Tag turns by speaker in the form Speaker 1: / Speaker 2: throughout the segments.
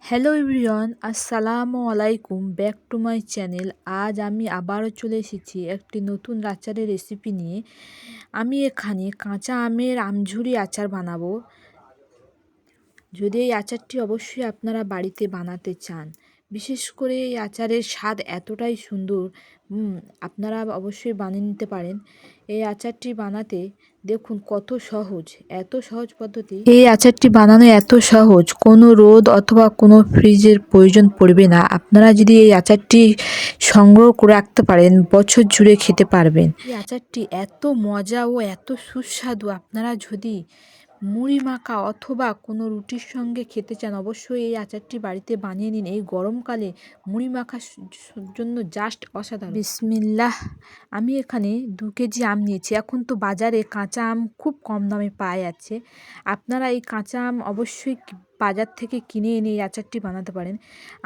Speaker 1: Hello everyone, আসসালামু আলাইকুম, back to my channel. আজ আমি আবারও চলে এসেছি একটি নতুন আচারের রেসিপি নিয়ে। আমি এখানে কাঁচা আমের আমঝুরি আচার বানাবো। যদি এই আচারটি অবশ্যই আপনারা বাড়িতে বানাতে চান, বিশেষ করে এই আচারের স্বাদ এতটাই সুন্দর, আপনারা অবশ্যই বানিয়ে নিতে পারেন। এই আচারটি বানাতে দেখুন কত সহজ, এত সহজ পদ্ধতি। এই আচারটি বানানো এত সহজ, কোনো রোদ অথবা কোনো ফ্রিজের প্রয়োজন পড়বে না। আপনারা যদি এই আচারটি সংগ্রহ করে রাখতে পারেন, বছর জুড়ে খেতে পারবেন। এই আচারটি এত মজা ও এত সুস্বাদু, আপনারা যদি মুড়ি মাখা অথবা কোনো রুটির সঙ্গে খেতে চান, অবশ্যই এই আচারটি বাড়িতে বানিয়ে নিন। এই গরমকালে মুড়ি মাখার জন্য জাস্ট অসাধারণ। বিসমিল্লাহ। আমি এখানে 2 কেজি আম নিয়েছি। এখন তো বাজারে কাঁচা আম খুব কম দামে পাওয়া যাচ্ছে। আপনারা এই কাঁচা আম অবশ্যই বাজার থেকে কিনে এনে এই আচারটি বানাতে পারেন।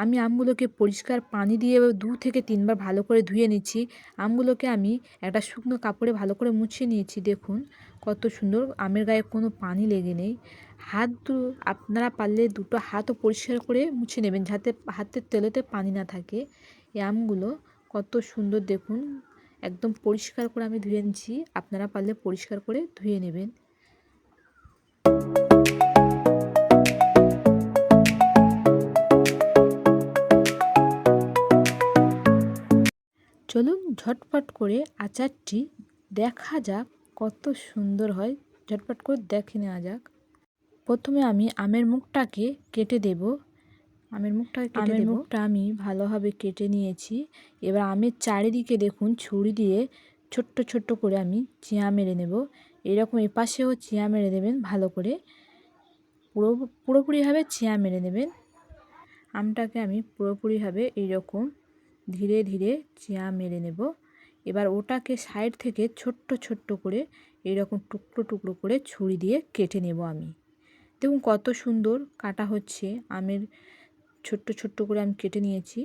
Speaker 1: আমি আমগুলোকে পরিষ্কার পানি দিয়ে 2 থেকে 3 বার ভালো করে ধুয়ে নিচ্ছি। আমগুলোকে আমি একটা শুকনো কাপড়ে ভালো করে মুছিয়ে নিয়েছি। দেখুন কত সুন্দর, আমের গায়ে কোনো পানি লেগে নেই। আপনারা পারলে দুটো হাতও পরিষ্কার করে মুছে নেবেন, যাতে হাতের তেলেতে পানি না থাকে। এই আমগুলো কত সুন্দর দেখুন, একদম পরিষ্কার করে আমি ধুয়ে নিচ্ছি। আপনারা পারলে পরিষ্কার করে ধুয়ে নেবেন। চলুন ঝটপট করে আচারটি দেখা যাক কত সুন্দর হয়। ঝটপট করে দেখে নেওয়া যাক। প্রথমে আমি আমের মুখটাকে কেটে দেব। আমের মুখটা আমি ভালোভাবে কেটে নিয়েছি। এবার আমের চারিদিকে দেখুন ছুরি দিয়ে ছোট্ট ছোট্ট করে আমি চিয়া মেরে নেব। এরকম এপাশেও চিয়া মেরে দেবেন, ভালো করে পুরোপুরিভাবে চিয়া মেরে নেবেন। আমটাকে আমি পুরোপুরিভাবে এইরকম ধীরে ধীরে চিয়া মেরে নেব। এবার ওটাকে সাইড থেকে ছোট্ট ছোট্ট করে এইরকম টুকরো টুকরো করে ছুরি দিয়ে কেটে নেব আমি। দেখুন কত সুন্দর কাটা হচ্ছে। আমের ছোট্ট ছোট্ট করে আমি কেটে নিয়েছি।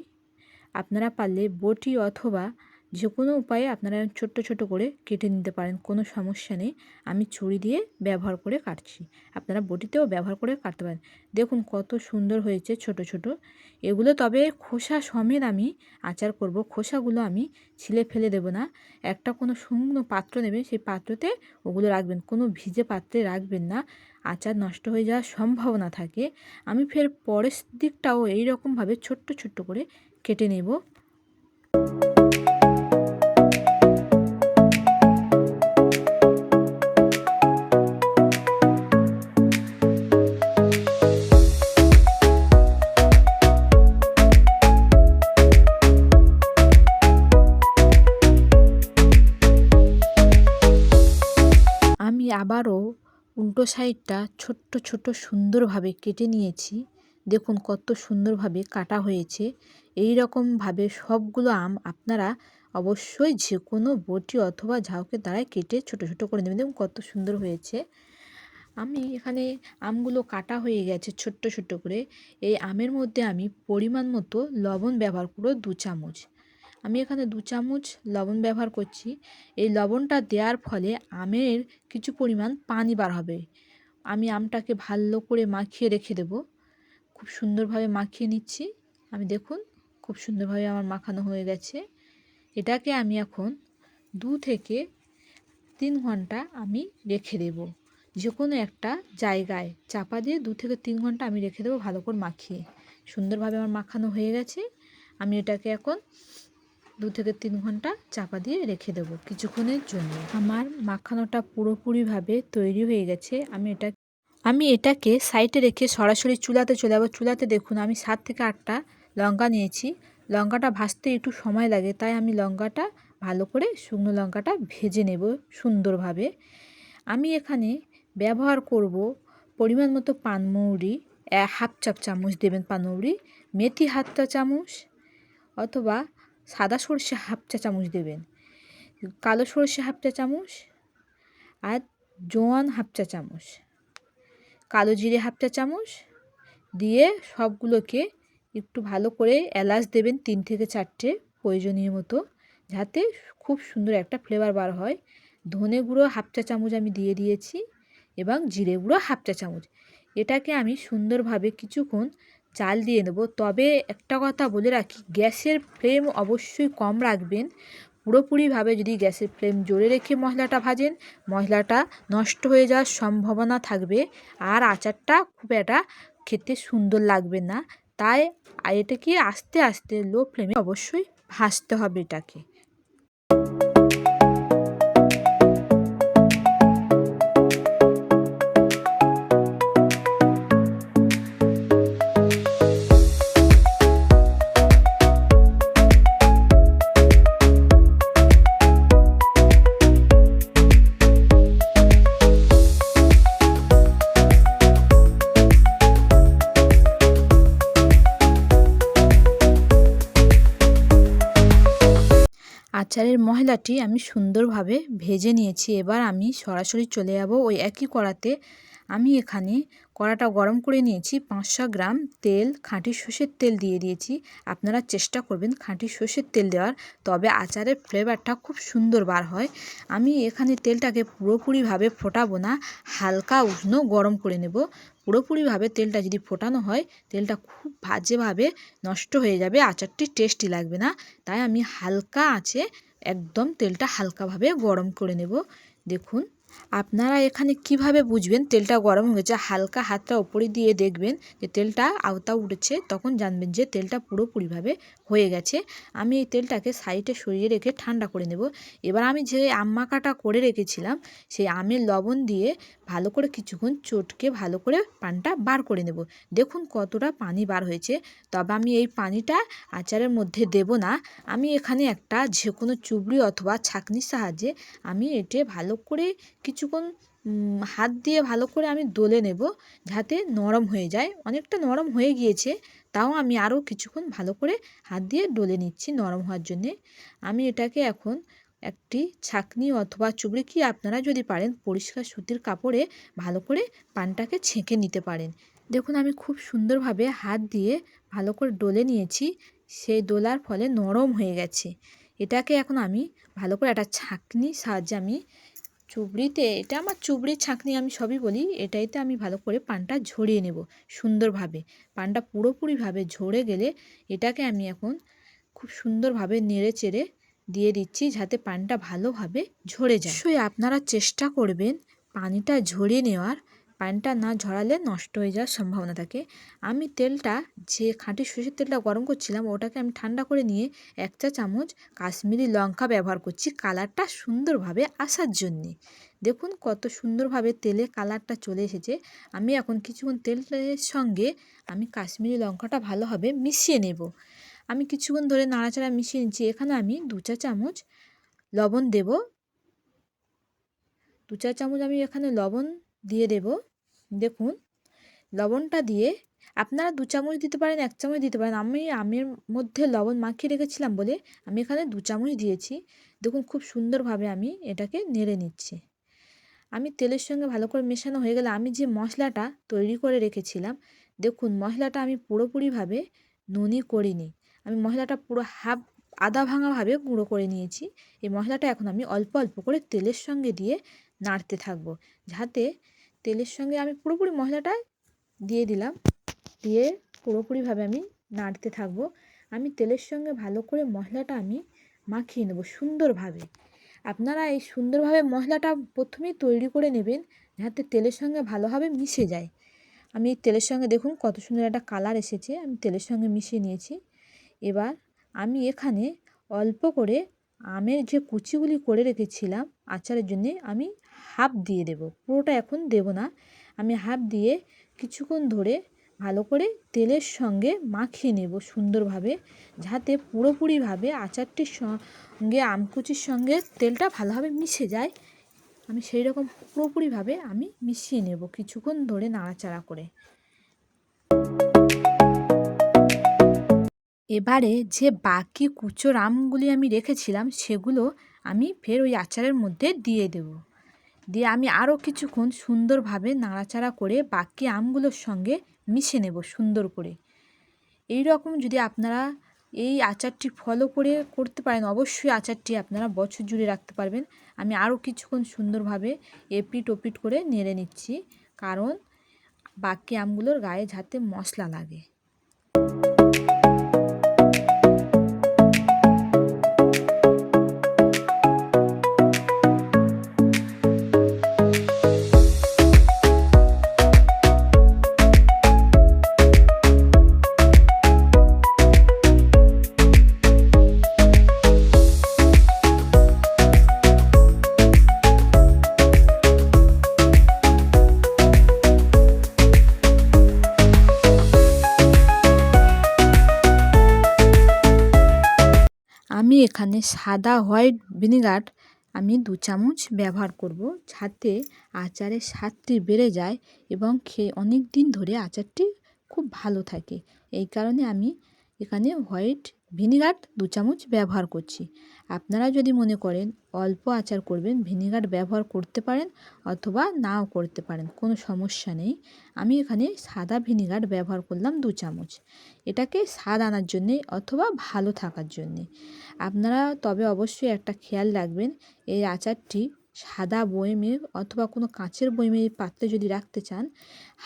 Speaker 1: আপনারা পারলে বটি অথবা যে কোনো উপায়ে আপনারা ছোট্ট ছোট করে কেটে নিতে পারেন, কোনো সমস্যা নেই। আমি ছুরি দিয়ে ব্যবহার করে কাটছি, আপনারা বটিতেও ব্যবহার করে কাটতে পারেন। দেখুন কত সুন্দর হয়েছে ছোট ছোট। এগুলো তবে খোসা সমেত আমি আচার করব। খোসাগুলো আমি ছিলে ফেলে দেব না। একটা কোনো শুকনো পাত্র নেবেন, সেই পাত্রতে ওগুলো রাখবেন, কোনো ভিজে পাত্রে রাখবেন না, আচার নষ্ট হয়ে যাওয়ার সম্ভাবনা থাকে। আমি ফের পরের দিকটাও এই রকমভাবে ছোট্ট ছোট্ট করে কেটে নেব। আমি আবারও উল্টো সাইডটা ছোট্ট ছোট্ট সুন্দরভাবে কেটে নিয়েছি। দেখুন কত সুন্দরভাবে কাটা হয়েছে। এই রকমভাবে সবগুলো আম আপনারা অবশ্যই যে কোনো বটি অথবা ঝাউকের দ্বারাই কেটে ছোট ছোট করে নেবেন। দেখুন কত সুন্দর হয়েছে। আমি এখানে আমগুলো কাটা হয়ে গেছে ছোট্ট ছোট্ট করে। এই আমের মধ্যে আমি পরিমাণ মতো লবণ ব্যবহার করব 2 চামচ। আমি এখানে 2 চামচ লবণ ব্যবহার করছি। এই লবণটা দেওয়ার ফলে আমের কিছু পরিমাণ পানি বার হবে। আমি আমটাকে ভালো করে মাখিয়ে রেখে দেব। খুব সুন্দরভাবে মাখিয়ে নিচ্ছি আমি। দেখুন খুব সুন্দরভাবে আমার মাখানো হয়ে গেছে। এটাকে আমি এখন 2 থেকে 3 ঘন্টা আমি রেখে দেব। যে কোনো একটা জায়গায় চাপা দিয়ে 2 থেকে 3 ঘন্টা আমি রেখে দেবো, ভালো করে মাখিয়ে। সুন্দরভাবে আমার মাখানো হয়ে গেছে। আমি এটাকে এখন 2 থেকে 3 ঘন্টা চাপা দিয়ে রেখে দেবো কিছুক্ষণের জন্য। আমার মাখানোটা পুরোপুরিভাবে তৈরি হয়ে গেছে। আমি এটাকে সাইডে রেখে সরাসরি চুলাতে চলে যাবো। চুলাতে দেখুন আমি 7 থেকে 8টা লঙ্কা নিয়েছি। লঙ্কাটা ভাজতে একটু সময় লাগে, তাই আমি লঙ্কাটা ভালো করে শুকনো লঙ্কাটা ভেজে নেব সুন্দরভাবে। আমি এখানে ব্যবহার করব পরিমাণ মতো পানমৌরি, 1/2 চামচ দেবেন পানমৌরি, মেথি 1/2 চামচ অথবা সাদা সরষে 1/2 চামচ দেবেন, কালো সরষে 1/2 চামচ, আর জোয়ান 1/2 চামচ, কালো জিরে 1/2 চামচ দিয়ে সবগুলোকে একটু ভালো করে এলাচ দেবেন 3 থেকে 4টে প্রয়োজনীয় মতো, যাতে খুব সুন্দর একটা ফ্লেভার বার হয়। ধনে গুঁড়ো 1/2 চামচ আমি দিয়ে দিয়েছি এবং জিরে গুঁড়ো 1/2 চামচ। এটাকে আমি সুন্দরভাবে কিছুক্ষণ জাল দিয়ে নেব। তবে একটা কথা বলে রাখি, গ্যাসের ফ্লেম অবশ্যই কম রাখবেন। পুরোপুরিভাবে যদি গ্যাসের ফ্লেম জোরে রেখে মশলাটা ভাজেন, মশলাটা নষ্ট হয়ে যাওয়ার সম্ভাবনা থাকবে, আর আচারটা খুব একটা খেতে সুন্দর লাগবে না। তাই এটাকে আস্তে আস্তে লো ফ্লেমে অবশ্যই ভাজতে হবে এটাকে। আচারের মশলাটি আমি সুন্দরভাবে ভেজে নিয়েছি। এবার আমি সরাসরি চলে যাব ওই একই কড়াতে। আমি এখানে কড়াটা গরম করে নিয়েছি, 500 গ্রাম তেল, খাঁটি সর্ষের তেল দিয়ে দিয়েছি। আপনারা চেষ্টা করবেন খাঁটি সর্ষের তেল দেওয়ার, তবে আচারের ফ্লেভারটা খুব সুন্দর বার হয়। আমি এখানে তেলটাকে পুরোপুরিভাবে ফোটাবো না, হালকা উষ্ণ গরম করে নেব। পুরোপুরিভাবে তেলটা যদি ফোটানো হয়, তেলটা খুব বাজেভাবে নষ্ট হয়ে যাবে, আচারটি টেস্টি লাগবে না। তাই আমি হালকা আঁচে একদম তেলটা হালকাভাবে গরম করে নেব। দেখুন আপনারা এখানে কিভাবে বুঝবেন তেলটা গরম হয়েছে, হালকা হাতটা ওপরে দিয়ে দেখবেন যে তেলটা আওতা উঠেছে, তখন জানবেন যে তেলটা পুরোপুরিভাবে হয়ে গেছে। আমি এই তেলটাকে সাইডে সরিয়ে রেখে ঠান্ডা করে নেব। এবার আমি যে আম মাখাটা করে রেখেছিলাম, সেই আমের লবণ দিয়ে ভালো করে কিছুক্ষণ চটকে ভালো করে পানটা বার করে নেব। দেখুন কতটা পানি বার হয়েছে। তবে আমি এই পানিটা আচারের মধ্যে দেব না। আমি এখানে একটা যে কোনো চুবড়ি অথবা ছাঁকনির সাহায্যে আমি এটে ভালো করে কিছুক্ষণ হাত দিয়ে ভালো করে আমি ডলে নেব, যাতে নরম হয়ে যায়। অনেকটা নরম হয়ে গিয়েছে, তাও আমি আরও কিছুক্ষণ ভালো করে হাত দিয়ে ডলে নিচ্ছি নরম হওয়ার জন্যে। আমি এটাকে এখন একটি ছাঁকনি অথবা চুবড়ি, কি আপনারা যদি পারেন পরিষ্কার সুতির কাপড়ে ভালো করে পানটাকে ছেঁকে নিতে পারেন। দেখুন আমি খুব সুন্দরভাবে হাত দিয়ে ভালো করে ডলে নিয়েছি, সেই ডলার ফলে নরম হয়ে গেছে। এটাকে এখন আমি ভালো করে একটা ছাঁকনির সাহায্যে আমি চুবড়িতে, এটা আমার চুবড়ির ছাঁকনি আমি সবই বলি, এটাইতে আমি ভালো করে পানটা ঝরিয়ে নেব সুন্দরভাবে। পানটা পুরোপুরিভাবে ঝরে গেলে এটাকে আমি এখন খুব সুন্দরভাবে নেড়ে চেড়ে দিয়ে দিচ্ছি, যাতে পানটা ভালোভাবে ঝরে যায়। অবশ্যই আপনারা চেষ্টা করবেন পানিটা ঝরিয়ে নেওয়ার, পানটা না ঝরালে নষ্ট হয়ে যাওয়ার সম্ভাবনা থাকে। আমি তেলটা, যে খাঁটি সরষের তেলটা গরম করছিলাম, ওটাকে আমি ঠান্ডা করে নিয়ে 1 চা চামচ কাশ্মীরি লঙ্কা ব্যবহার করছি কালারটা সুন্দরভাবে আসার জন্যে। দেখুন কত সুন্দরভাবে তেলে কালারটা চলে এসেছে। আমি এখন কিছুক্ষণ তেলের সঙ্গে আমি কাশ্মীরি লঙ্কাটা ভালোভাবে মিশিয়ে নেব। আমি কিছুক্ষণ ধরে নাড়াচাড়া মিশিয়ে নিচ্ছি। এখানে আমি 2 চা চামচ লবণ দেব। 2 চা চামচ আমি এখানে লবণ দিয়ে দেব। দেখুন লবণটা দিয়ে আপনারা 2 চামচ দিতে পারেন, 1 চামচ দিতে পারেন। আমি আমের মধ্যে লবণ মাখিয়ে রেখেছিলাম বলে আমি এখানে 2 চামচ দিয়েছি। দেখুন খুব সুন্দরভাবে আমি এটাকে নেড়ে নিচ্ছি। আমি তেলের সঙ্গে ভালো করে মেশানো হয়ে গেলে আমি যে মশলাটা তৈরি করে রেখেছিলাম, দেখুন মশলাটা আমি পুরোপুরিভাবে নুনি করিনি। আমি মশলাটা পুরো আধা ভাঙাভাবে গুঁড়ো করে নিয়েছি। এই মশলাটা এখন আমি অল্প অল্প করে তেলের সঙ্গে দিয়ে নাড়তে থাকবো, যাতে তেলের সঙ্গে আমি পুরোপুরি মশলাটা দিয়ে দিলাম, দিয়ে পুরোপুরিভাবে আমি নাড়তে থাকবো। আমি তেলের সঙ্গে ভালো করে মশলাটা আমি মাখিয়ে নেব সুন্দরভাবে। আপনারা এই সুন্দরভাবে মশলাটা প্রথমেই তৈরি করে নেবেন, যাতে তেলের সঙ্গে ভালোভাবে মিশে যায়। আমি তেলের সঙ্গে দেখুন কত সুন্দর একটা কালার এসেছে, আমি তেলের সঙ্গে মিশিয়ে নিয়েছি। এবার আমি এখানে অল্প করে আমের যে কুচিগুলি করে রেখেছিলাম আচারের জন্যে, আমি হাফ দিয়ে দেব, পুরোটা এখন দেব না। আমি হাফ দিয়ে কিছুক্ষণ ধরে ভালো করে তেলের সঙ্গে মাখিয়ে নেব সুন্দরভাবে, যাতে পুরোপুরিভাবে আচারটির সঙ্গে আমকুচির সঙ্গে তেলটা ভালোভাবে মিশে যায়। আমি সেই রকম পুরোপুরিভাবে আমি মিশিয়ে নেব কিছুক্ষণ ধরে নাড়াচাড়া করে। এবারে যে বাকি কুচোর আমগুলি আমি রেখেছিলাম, সেগুলো আমি ফের ওই আচারের মধ্যে দিয়ে দেব। দিয়ে আমি আরও কিছুক্ষণ সুন্দরভাবে নাড়াচাড়া করে বাকি আমগুলোর সঙ্গে মিশে নেব সুন্দর করে। এই রকম যদি আপনারা এই আচারটি ফলো করে করতে পারেন, অবশ্যই আচারটি আপনারা বছর জুড়ে রাখতে পারবেন। আমি আরও কিছুক্ষণ সুন্দরভাবে এপিট ওপিট করে নেড়ে নিচ্ছি, কারণ বাকি আমগুলোর গায়ে যাতে মশলা লাগে। এখানে সাদা হোয়াইট ভিনিগার আমি 2 চামচ ব্যবহার করব, যাতে আচারের স্বাদটি বেড়ে যায় এবং খেয়ে অনেক দিন ধরে আচারটি খুব ভালো থাকে। এই কারণে আমি এখানে হোয়াইট ভিনিগার 2 চামচ ব্যবহার করছি। আপনারা যদি মনে করেন অল্প আচার করবেন, ভিনিগার ব্যবহার করতে পারেন অথবা নাও করতে পারেন, কোনো সমস্যা নেই। আমি এখানে সাদা ভিনিগার ব্যবহার করলাম 2 চামচ, এটাকে স্বাদ আনার জন্যে অথবা ভালো থাকার জন্যে। আপনারা তবে অবশ্যই একটা খেয়াল রাখবেন, এই আচারটি সাদা বয়মে অথবা কোনো কাঁচের বয়মে পাত্রে যদি রাখতে চান,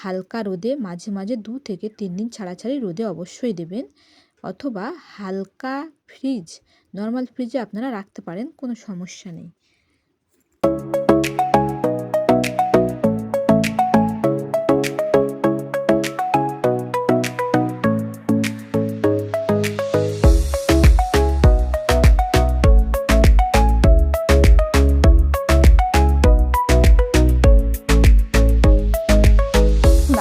Speaker 1: হালকা রোদে মাঝে মাঝে 2 থেকে 3 দিন ছাড়া ছাড়াই রোদে অবশ্যই দেবেন, অথবা হালকা ফ্রিজ নর্মাল ফ্রিজে আপনারা রাখতে পারেন, কোনো সমস্যা নেই।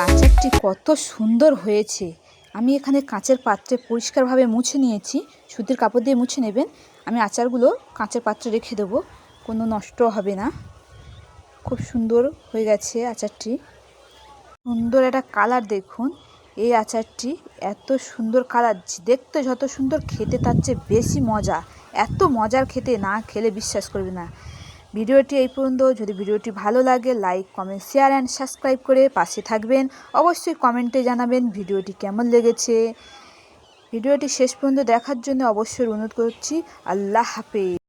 Speaker 1: আচারটি কত সুন্দর হয়েছে। আমি এখানে কাঁচের পাত্রে পরিষ্কারভাবে মুছে নিয়েছি, সুতির কাপড় দিয়ে মুছে নেবেন। আমি আচারগুলো কাঁচের পাত্রে রেখে দেবো, কোনো নষ্ট হবে না। খুব সুন্দর হয়ে গেছে আচারটি, সুন্দর একটা কালার দেখুন। এই আচারটি এত সুন্দর কালার, দেখতে যত সুন্দর, খেতে তার চেয়ে বেশি মজা। এত মজার খেতে, না খেলে বিশ্বাস করবে না। ভিডিওটি এই পর্যন্ত। যদি ভিডিওটি ভালো লাগে like, comment, share and subscribe করে পাশে থাকবেন। অবশ্যই কমেন্টে জানাবেন ভিডিওটি কেমন লেগেছে। ভিডিওটি শেষ পর্যন্ত দেখার জন্য অবশ্যই অনুরোধ করছি। আল্লাহ হাফেজ।